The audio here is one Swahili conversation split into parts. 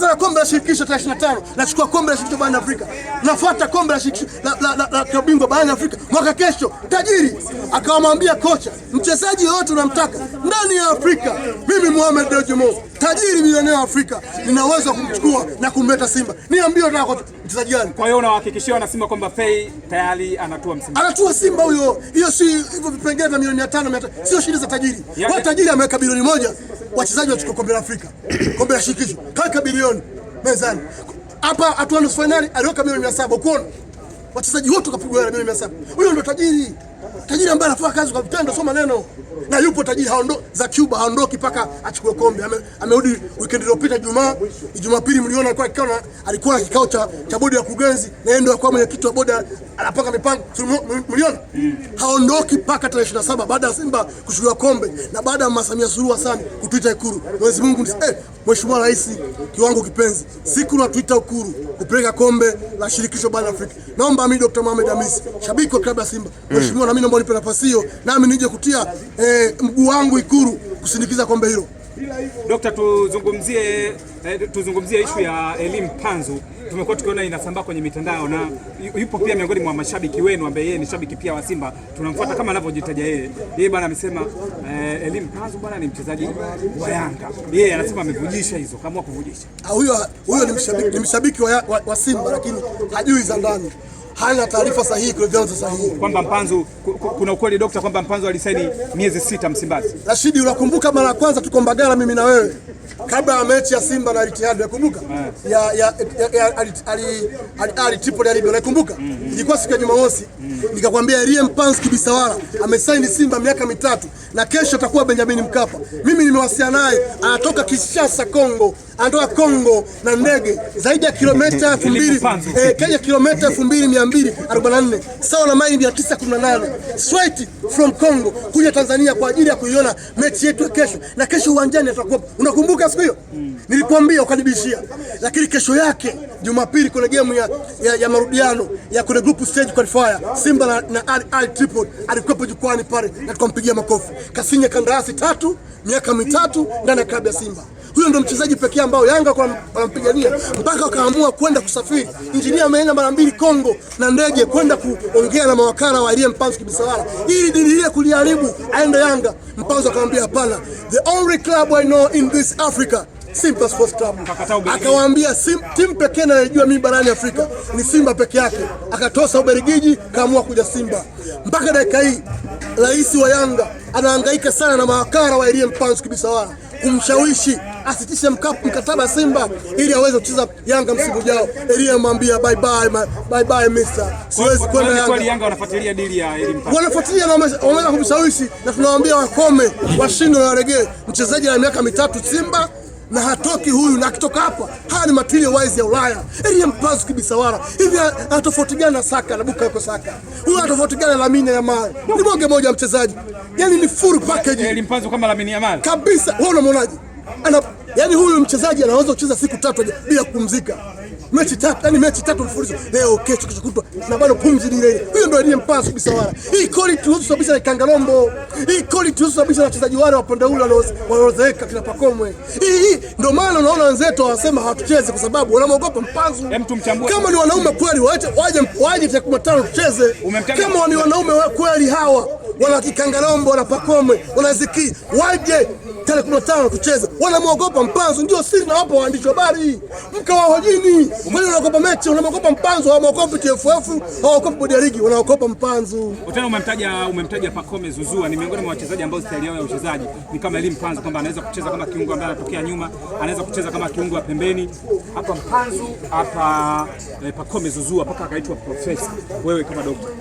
Na kombe la shirikisho 25 nachukua kombe la shirikisho barani Afrika, nafuata kombe la shirikisho la bingwa barani Afrika mwaka kesho. Tajiri akamwambia kocha, mchezaji yote unamtaka ndani ya Afrika, mimi Mohamed Dewji Mo, tajiri milionea wa Afrika, ninaweza kumchukua na kumleta Simba. Niambie unataka mchezaji gani? Kwa hiyo unawahakikishia wana Simba kwamba Fei tayari anatua msimu. Anatua Simba huyo. Hiyo si hivyo vipengele vya milioni 500, sio shida za tajiri. Kwa tajiri ameweka bilioni 1, wachezaji wachukua kombe la Afrika, kombe la shirikisho, kaka bilioni mezani. Hapa hatua nusu finali aliweka milioni 700. Ukoona wachezaji wote kapigwa milioni 700. Huyo ndio tajiri. Tajiri ambaye anafanya kazi kwa vitendo, sio maneno. Na yupo tajiri za Cuba haondoki paka achukue kombe. Amerudi weekend iliyopita Jumapili mliona alikuwa na kikao cha bodi ya kurugenzi, na yeye ndio alikuwa mwenyekiti wa bodi, anapanga mipango. Mliona? Haondoki paka tarehe 27 baada ya Simba kuchukua kombe na baada ya Samia Suluhu Hassan kutuita Ikulu. Mwenyezi Mungu Mheshimiwa Rais kiwango kipenzi, siku na tuita Ikulu kupeleka kombe la shirikisho barani Afrika. Naomba mimi Dr. Mohamed Hamisi, shabiki wa klabu ya Simba, Mheshimiwa, na mimi naomba nipe nafasi hiyo nami nije kutia mguu wangu Ikulu kusindikiza kombe hilo. Dr. tuzungumzie issue ya Elim Panzu. Tumekuwa tukiona inasambaa kwenye mitandao na yupo pia miongoni mwa mashabiki wenu ambaye yeye ni shabiki pia wa Simba. Tunamfuata kama anavyojitaja yeye. Yeye bwana amesema Elim Panzu bwana ni mchezaji wa Yanga. Yeye anasema amevujisha hizo, kaamua kuvujisha. Huyo ni mshabiki wa Simba, lakini hajui za ndani. Hana taarifa sahihi kwa vyanzo sahihi. Kwamba Mpanzu, kuna ukweli Dokta kwamba Mpanzu alisaini miezi 6 Msimbazi. Rashidi, unakumbuka mara ya kwanza tuko Mbagala mimi na wewe kabla ya mechi ya Simba na Al-Ittihad, unakumbuka? Ali Tripoli Libya, unakumbuka? Ilikuwa siku ya Jumamosi. Nikakwambia Elie Panzu Kibisawala amesaini Simba miaka 3 na kesho atakuwa Benjamin Mkapa. Mimi nimewasiliana naye, anatoka Kinshasa Kongo. Anatoka Kongo na ndege zaidi ya kilomita 2000, Kenya kilomita 2244, sawa na maili 918, straight from Congo kuja Tanzania kwa ajili ya kuiona mechi yetu ya kesho. Na kesho uwanjani atakuwa, unakumbuka siku hiyo? Nilikwambia ukanibishia. Lakini kesho yake Jumapili kuna game ya marudiano ya kule group stage qualifier, Simba na Al Tripoli, alikuwa jukwani pale na tukampigia makofi. Kasinya kandarasi 3 miaka 3 ndani ya klabu ya Simba. Huyo ndo mchezaji pekee ambao Yanga wanampigania mpaka wakaamua kwenda kusafiri. Injinia ameenda mara 2 Kongo na ndege kwenda kuongea na mawakala wa Elie Panzu Kibisawala ili dili ile kuliharibu aende Yanga. Mpanzu akamwambia hapana, the only club I know in this Africa, Simba Sports Club. Akawaambia timu pekee anayojua mimi barani Afrika ni Simba peke yake. Akatosa Ubelgiji, kaamua kuja Simba. Mpaka dakika hii rais wa Yanga anahangaika sana na mawakala wa Elie Panzu Kibisawala kumshawishi asitishe mkataba Simba ili aweze kucheza Yanga msimu ujao. Elie amwambia bye bye mister, siwezi kwenda Yanga. Kwa Yanga wanafuatilia deal ya Elie Panzu. Wanafuatilia na wameweza kumshawishi, na tunawaambia wakome, washindwe na waregee. Mchezaji ana miaka 3 Simba na hatoki huyu, na akitoka hapa haya ni material wise ya Ulaya. Elie Panzu Kibisawala hivi atofauti gani na Saka na Bukayo Saka? Huyu atofauti gani na Lamine Yamal? Ni bonge moja mchezaji. Yaani ni full package. Elie Panzu kama Lamine Yamal. Kabisa. Wewe unamwonaje? Yaani huyu mchezaji anaweza kucheza siku 3 bila kupumzika. Mechi 3, yani mechi 3 mfululizo. Leo kesho kutwa na bado pumzi ile. Huyo ndio Elie Panzu Kibisawala. Hii quality tunasababisha na Kangalombo. Hii quality tunasababisha na wachezaji wale wa pande ule wanaozeeka kina Pakomwe. Hii ndio maana unaona wenzetu wanasema hatucheze kwa sababu wanaogopa Mpanzu. Kama ni wanaume kweli waje tarehe 15 tucheze. Kama ni wanaume kweli hawa wana Kangalombo, wana Pakomwe, wana Ziki, waje tarehe 15 tucheze. Wanamwogopa Mpanzu, ndio siri na wapo waandishi habari. Mkawahojini. Wale wanaogopa mechi, wanaogopa Mpanzu, hawaogopi TFF, hawaogopi bodi ya ligi, wanaogopa Mpanzu. Tena umemtaja Pacome Zouzoua, ni miongoni mwa wachezaji ambao style yao ya uchezaji ni kama Elie Panzu, kwamba anaweza kucheza kama kiungo ambaye anatokea nyuma, anaweza kucheza kama kiungo wa pembeni. Hapa Mpanzu, hapa Pacome Zouzoua, mpaka akaitwa profesa. Wewe kama daktari,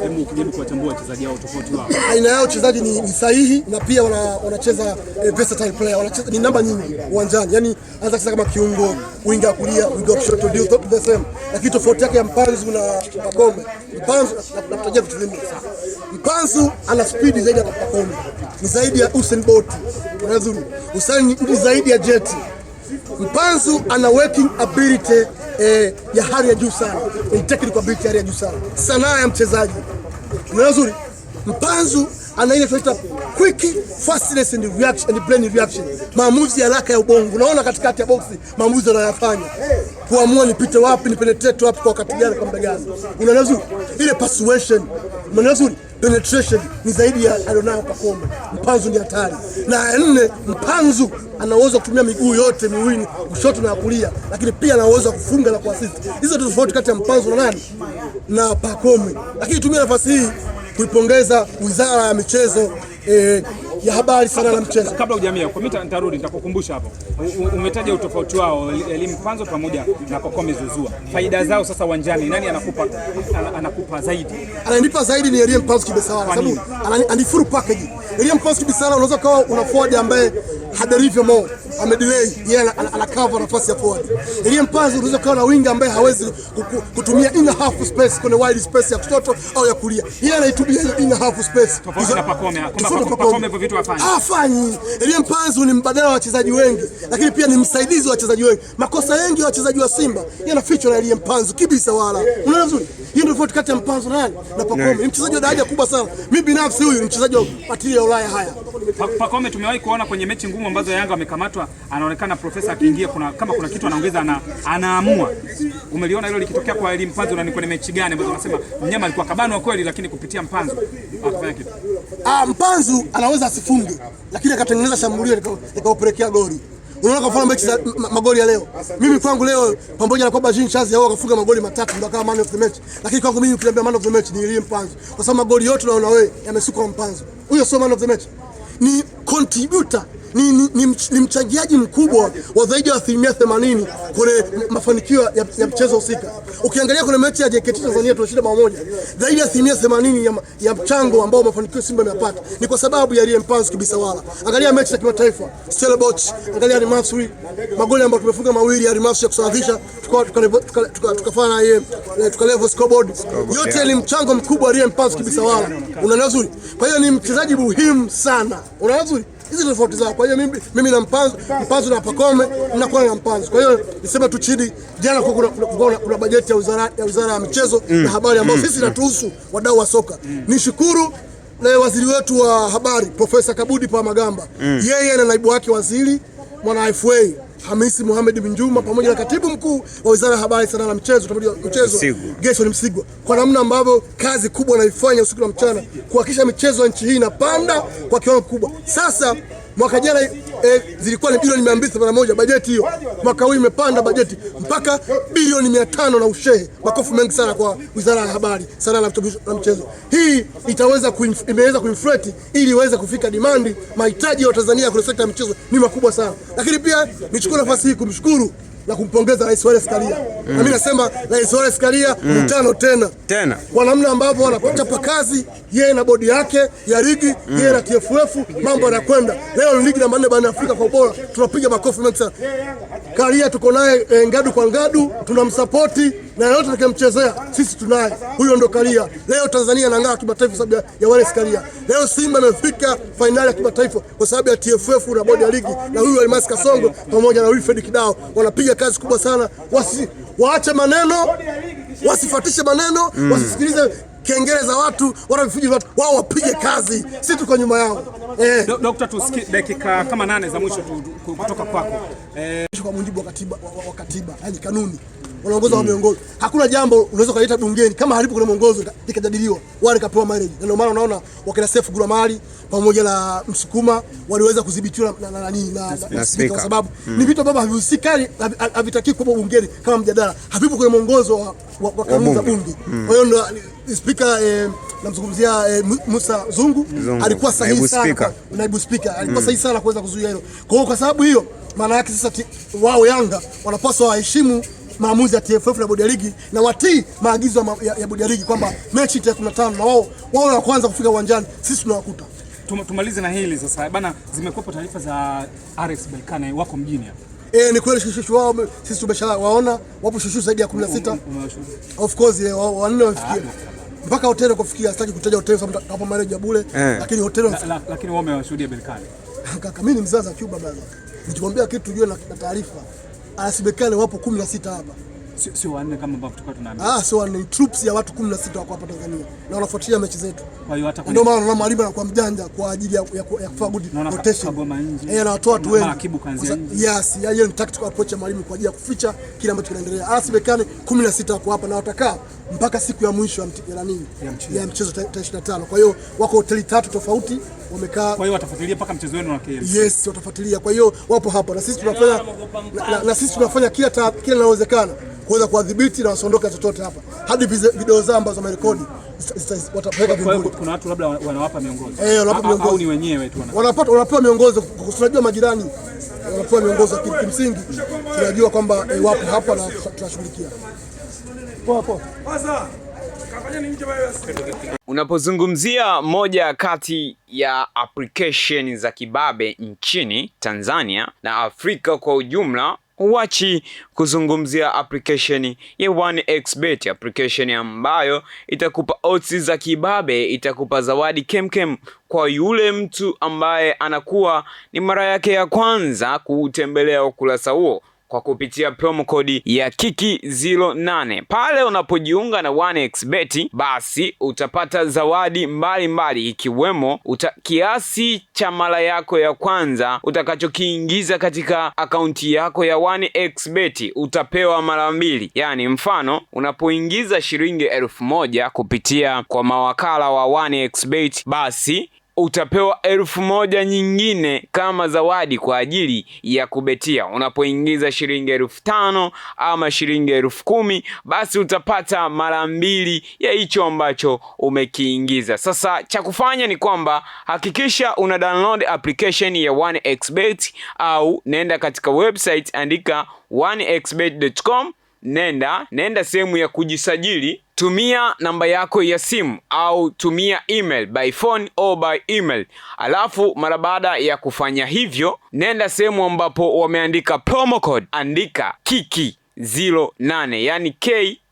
hebu ukijaribu kuwachambua wachezaji hao tofauti wao. Aina yao uchezaji ni sahihi, na pia wanacheza versatile player, wanacheza ni namba nyingi uwanjani. Yaani anaweza kucheza kama kiungo, winga kulia, winga kushoto, ndio the same. Lakini tofauti yake ya Mpanzu na Pacome, Mpanzu nakutajia vitu vingi. Mpanzu ana speed zaidi ya Pacome. Ni zaidi ya Usain Bolt. Unadhuru. Usain ni zaidi ya Jet. Mpanzu ana working ability ya hali ya juu sana. Ni technical ability ya hali ya juu sana. Sanaa ya mchezaji. Unadhuru. Mpanzu ana ile tunaita quick fastness and reaction and brain reaction, maamuzi ya haraka ya ubongo. Unaona katikati ya boxi maamuzi anayofanya, kuamua nipite wapi, ni penetrate wapi, kwa wakati gani, kwa muda gani. Unaona vizuri ile persuasion, unaona vizuri penetration ni zaidi ya alionayo Pacome. Mpanzu ni hatari. Na nne, Mpanzu anaweza kutumia miguu yote miwili, kushoto na kulia, lakini pia anaweza kufunga na kuassist. Hizo ndio tofauti kati ya Mpanzu na nani? Na Pacome. Lakini tumia nafasi hii kuipongeza Wizara ya Michezo ya Habari, Sanaa na Michezo. Kabla hujamia kwa mimi nitarudi nitakukumbusha hapo. Umetaja utofauti wao Elie Mpanzu pamoja na Pacome Zouzoua. Faida zao sasa uwanjani, nani anakupa zaidi? Ananipa zaidi ni Elie Mpanzu Kibisawala, sababu ana full package. Elie Mpanzu Kibisawala unaweza kawa una forward ambaye haderivyo mo amedelay, yeye ana cover nafasi ya forward. Elie Mpanzu unaweza kawa na winga ambaye hawezi kutumia inner half space kwenye wide space ya kushoto au ya kulia, yeye anaitumia hiyo inner half space. Tofauti na Pacome, kwamba Pacome hivyo vitu hafanyi. Elie Mpanzu ni mbadala wa wachezaji wengi, lakini pia ni msaidizi wa wachezaji wengi. Makosa mengi ya wachezaji wa Simba yanafichwa na Elie Mpanzu Kibisawala. Unaona vizuri? Hiyo ndio tofauti kati ya Mpanzu na Pacome. Ni mchezaji wa daraja kubwa sana. Mimi binafsi huyu ni mchezaji wa matili ya Ulaya haya. Pacome tumewahi kuona kwenye mechi ngumu ambazo Yanga wamekamatwa, anaonekana profesa akiingia kama kuna kitu anaongeza, anaamua. Umeliona hilo likitokea kwa Elie Mpanzu, na ni kwenye mechi gani ambazo unasema mnyama alikuwa kabanwa kweli, lakini kupitia Mpanzu akafanya kitu? Mpanzu anaweza asifunge, lakini akatengeneza shambulio likaupelekea goli. Unaona kwa mfano mechi za magoli ya leo. Mimi kwangu leo pamoja na kwamba Jean Charles yao akafunga magoli matatu ndio kama man of the match. Lakini kwangu mimi ukiniambia man of the match ni Elie Mpanzu. Kwa sababu magoli yote unaona wewe yamesukwa Mpanzu. Huyo sio man of the match. Ni contributor, ni mchangiaji mkubwa wa zaidi ya 80% kwenye mafanikio ya mchezo husika. Ukiangalia kwenye mechi ya JKT Tanzania tunashinda bao moja, zaidi ya 80% ya mchango ambao mafanikio Simba imepata ni kwa sababu ya Elie Mpanzu Kibisawala. Angalia mechi za kimataifa, Stellenbosch, angalia Al Masry, magoli ambayo tumefunga mawili ya Al Masry ya kusawazisha, tukafanya yeye tukalevel scoreboard. Yote ni mchango mkubwa wa Elie Mpanzu Kibisawala. Unaelewa vizuri? Kwa hiyo ni mchezaji muhimu sana. Unaelewa vizuri? Hizi tofauti zao. Kwa hiyo mimi na Mpanzu na Pacome ninakuwa na Mpanzu. Kwa hiyo nisema tu chini jana kuna bajeti ya Wizara ya Michezo na Habari ambayo sisi natuhusu wadau wa soka. Nishukuru waziri wetu wa habari Profesa Kabudi Palamagamba. Yeye na naibu wake waziri mwana FA Hamisi Mohamed Binjuma pamoja na katibu mkuu wa Wizara ya Habari, Sanaa na Michezo Gerson Msigwa, kwa namna ambavyo kazi kubwa naifanya usiku na mchana kuhakikisha michezo ya nchi hii inapanda kwa kiwango kikubwa. Sasa mwaka jana zilikuwa ni bilioni 281 bajeti hiyo, mwaka huu imepanda bajeti mpaka bilioni 500 na ushehe. Makofi mengi sana kwa Wizara ya Habari, Sanaa na Michezo. Hii imeweza kuinflate ili iweze kufika demand, mahitaji ya Tanzania kwenye sekta ya michezo ni makubwa sana. Lakini pia nichukue nafasi hii kumshukuru na kumpongeza Rais Wallace Karia. Na mimi nasema Rais Wallace Karia mtano tena kwa namna ambavyo wanapata kazi yeye na bodi yake ya ligi, yeye na TFF, mambo yanakwenda. Leo ligi namba 4 barani Afrika kwa ubora, tunapiga makofi mengi sana. Karia tuko naye ngadu kwa ngadu, tunamsupporti na yote tukimchezea sisi tunaye. Huyo ndo Karia. Leo Tanzania inang'aa kimataifa sababu ya Wallace Karia. Leo Simba imefika finali ya kimataifa kwa sababu ya TFF na bodi ya ligi, na huyu Almas Kasongo pamoja na Wilfred Kidao wanapiga kazi kubwa sana. Waache maneno, wasifuatishe maneno, wasisikilize kengele za watu, wanavifuji watu, wao wapige kazi. Sisi tuko nyuma yao. Dr. tusikie dakika kama 8 za mwisho kutoka kwako. Kwa mujibu wa katiba, yani kanuni wanaongoza wa miongozo. Hakuna jambo unaweza kuleta bungeni kama halipo kuna mwongozo likajadiliwa wale kapewa mileage. Ndio maana unaona wakina Sefu Gulamali pamoja na Msukuma waliweza kudhibitiwa na speaker, kwa sababu ni vitu ambavyo havihusikani, havitaki kuwa bungeni kama mjadala, havipo kwenye mwongozo wa kanuni za bunge. Kwa hiyo ndio speaker namzungumzia Musa Zungu alikuwa sahihi sana, naibu speaker alikuwa sahihi sana kuweza kuzuia hilo. Kwa sababu hiyo maana yake sasa wao Yanga wanapaswa waheshimu maamuzi ya TFF na bodi ya ligi na watii maagizo ya bodi ya ligi kwamba mechi ya 15 na wao wa kwanza kufika uwanjani, sisi tunawakuta. Tumalize na hili sasa bana, zimekuwa taarifa za RS Berkane wako mjini hapa. Ni kweli shushu wao sisi tumeshawaona, wapo shushu zaidi ya 16. Of course wanne wafikia mpaka hoteli kufikia, sitaki kutaja hoteli sababu hapo manager bure, lakini hoteli lakini wao wamewashuhudia Berkane. Kaka mimi ni mzazi wa Cuba bwana. Nikikwambia kitu ujue na taarifa. RS Berkane wapo 16 hapa. Sio wanne kama ambavyo tulikuwa tunaamini. Sio wanne, troops ya watu 16 wako hapa Tanzania na wanafuatilia mechi zetu. Kwa hiyo hata ndio maana naona mwalimu anakuwa mjanja kwa ajili ya kufanya good rotation. Na watu wengi. Makibu kaanzia nje. Yes, hiyo ni tactical approach ya mwalimu kwa ajili ya kuficha kile ambacho kinaendelea. Bekani 16 wako hapa na watakaa mpaka siku ya mwisho ya mchezo 25. Kwa hiyo wako hoteli 3 tofauti wamekaa. Kwa hiyo watafuatilia mpaka mchezo wenu wa KMC. Yes, watafuatilia. Kwa hiyo wapo hapa na sisi tunafanya kila linalowezekana kuweza kuwadhibiti na wasiondoke chochote hapa. Hadi video zao ambazo wamerekodi watapeleka vizuri. Kuna watu labda wanawapa miongozo. Wanawapa miongozo. Au ni wenyewe tu wanapewa miongozo kwa tunajua majirani. Wanapewa miongozo kimsingi. Tunajua kwamba wapo hapa na tunashughulikia. Poa. Unapozungumzia moja kati ya application za kibabe nchini Tanzania na Afrika kwa ujumla, huachi kuzungumzia application ya 1xBet, application ambayo itakupa odds za kibabe, itakupa zawadi kemkem kwa yule mtu ambaye anakuwa ni mara yake ya kwanza kutembelea ukurasa huo kwa kupitia promo code ya Kiki08. Pale unapojiunga na 1xBet, basi utapata zawadi mbalimbali ikiwemo kiasi cha mara yako ya kwanza utakachokiingiza katika akaunti yako ya 1xBet utapewa mara 2. Yani mfano unapoingiza shilingi 1000 kupitia kwa mawakala wa 1xBet, basi utapewa 1000 nyingine kama zawadi kwa ajili ya kubetia. Unapoingiza shilingi 5000 ama shilingi 10000, basi utapata mara 2 ya hicho ambacho umekiingiza. Sasa cha kufanya ni kwamba hakikisha una download application ya 1xBet au nenda katika website, andika 1xbet.com, nenda sehemu ya kujisajili, tumia namba yako ya simu au tumia email by phone au by email. Alafu mara baada ya kufanya hivyo, nenda sehemu ambapo wameandika promo code, andika Kiki08, yani KICK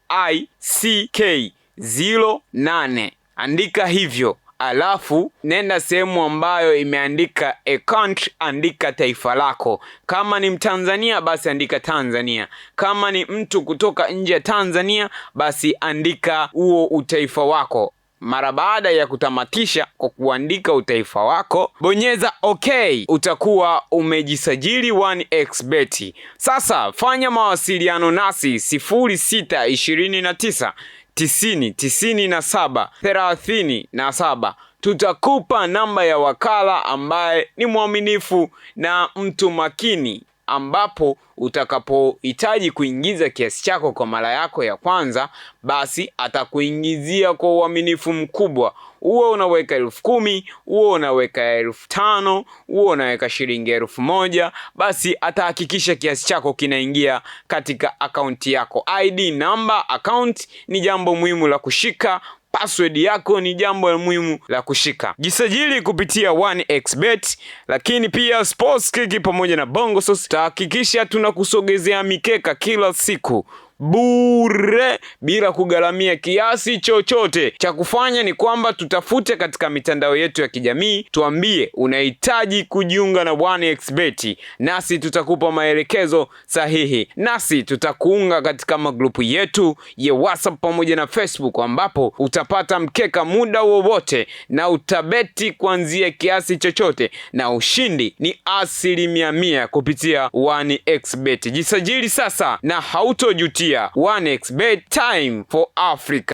08, andika hivyo. Alafu nenda sehemu ambayo imeandika account, andika taifa lako. Kama ni Mtanzania basi andika Tanzania. Kama ni mtu kutoka nje ya Tanzania basi andika huo utaifa wako. Mara baada ya kutamatisha kwa kuandika utaifa wako, bonyeza okay. Utakuwa umejisajili 1xBet. Sasa fanya mawasiliano nasi 0629 90 97 tutakupa namba ya wakala ambaye ni mwaminifu na mtu makini, ambapo utakapohitaji kuingiza kiasi chako kwa mara yako ya kwanza, basi atakuingizia kwa uaminifu mkubwa. Uwe unaweka 10,000, uwe unaweka 5,000, uwe unaweka shilingi 1,000, basi atahakikisha kiasi chako kinaingia katika akaunti yako. ID number account ni jambo muhimu la kushika. Password yako ni jambo muhimu la kushika. Jisajili kupitia 1xBet, lakini pia Sportskick pamoja na Bongosos. Tahakikisha tunakusogezea mikeka kila siku bure bila kugharamia kiasi chochote. Cha kufanya ni kwamba tutafute katika mitandao yetu ya kijamii, tuambie unahitaji kujiunga na 1xBet, nasi tutakupa maelekezo sahihi, nasi tutakuunga katika magrupu yetu ya WhatsApp pamoja na Facebook, ambapo utapata mkeka muda wowote na utabeti kuanzia kiasi chochote, na ushindi ni 100% kupitia 1xBet. Jisajili sasa na hautojutia. 1xBet, time for Africa.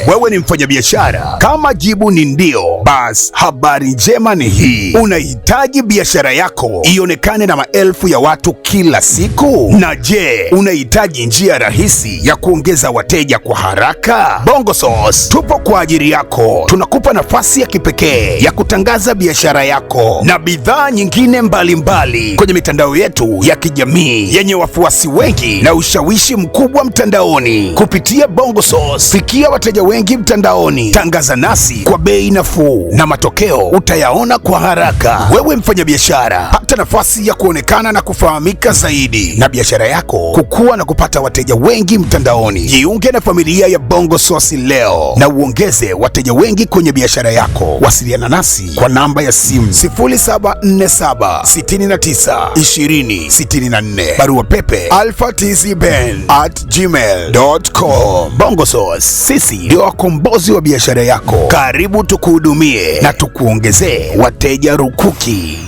Wewe ni mfanyabiashara? Kama jibu ni ndio, basi habari njema ni hii. Unahitaji biashara yako ionekane na maelfu ya watu kila siku? Na unahitaji njia rahisi ya kuongeza wateja kwa haraka? Bongosos tupo kwa ajili yako. Tunakupa nafasi ya kipekee ya kutangaza biashara yako na bidhaa nyingine mbalimbali kwenye mitandao yetu ya kijamii yenye wafuasi wengi na ushawishi mkubwa mtandaoni. Kupitia Bongosos, fikia wateja wengi mtandaoni. Tangaza nasi kwa bei nafuu na matokeo utayaona kwa haraka. Wewe mfanyabiashara, pata nafasi ya kuonekana na kufahamika zaidi na biashara yako kukua na kupata wateja wengi mtandaoni. Jiunge na familia ya Bongo Source leo na uongeze wateja wengi kwenye biashara yako. Wasiliana nasi kwa namba ya simu 0747 69 20 64, barua pepe alphatizben@gmail.com. Bongo Source, sisi ndio wakombozi wa biashara yako. Karibu tukuhudumie na tukuongezee wateja rukuki.